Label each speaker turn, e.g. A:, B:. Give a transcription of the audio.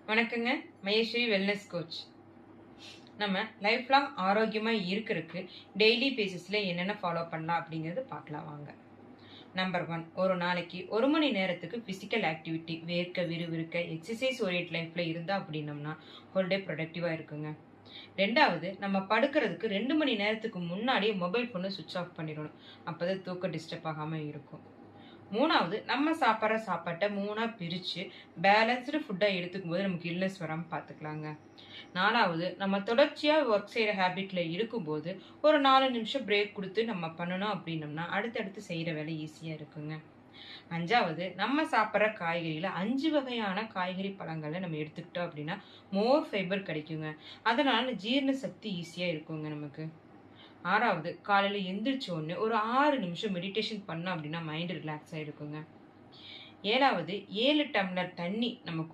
A: வணக்கங்க. Maheswari wellness coach. நம்ம life long ஆரோக்கியமாக இருக்கிறதுக்கு டெய்லி பேசிஸில் என்னென்ன ஃபாலோ பண்ணலாம் அப்படிங்கிறது பார்க்கலாம் வாங்க. நம்பர் 1, ஒரு நாளைக்கு 1 மணி நேரத்துக்கு ஃபிசிக்கல் ஆக்டிவிட்டி, வேர்க்க விறுவிறுக்க எக்ஸசைஸ் ஓரியட் லைஃப்பில் இருந்தால் அப்படின்னம்னா ஹோல் டே ப்ரொடக்டிவாக இருக்குங்க. 2வது, நம்ம படுக்கிறதுக்கு 2 மணி நேரத்துக்கு முன்னாடியே மொபைல் ஃபோனை சுவிட்ச் ஆஃப் பண்ணிடணும். அப்போ தான் தூக்கம் டிஸ்டர்ப் ஆகாமல் இருக்கும். 3வது, நம்ம சாப்பிட்ற சாப்பாட்டை 3ஆக பிரித்து பேலன்ஸ்டு ஃபுட்டாக எடுத்துக்கும் போது நமக்கு இல்னஸ் வராமல் பார்த்துக்கலாங்க. 4வது, நம்ம தொடர்ச்சியாக ஒர்க் செய்கிற ஹேபிட்டில் இருக்கும்போது ஒரு 4 நிமிஷம் பிரேக் கொடுத்து நம்ம பண்ணணும் அப்படின்னம்னா அடுத்தடுத்து செய்கிற வேலை ஈஸியாக இருக்குங்க. 5வது, நம்ம சாப்பிட்ற காய்கறியில் 5 வகையான காய்கறி பழங்களை நம்ம எடுத்துக்கிட்டோம் அப்படின்னா மோர் ஃபைபர் கிடைக்குங்க. அதனால் ஜீரண சக்தி ஈஸியாக இருக்குங்க நமக்கு. 6வது, காலையில் எந்திரிச்ச உடனே ஒரு 6 நிமிஷம் மெடிடேஷன் பண்ணோம் அப்படின்னா மைண்டு ரிலாக்ஸ் ஆகிருக்குங்க. 7வது, 7 டம்ளர் தண்ணி நம்ம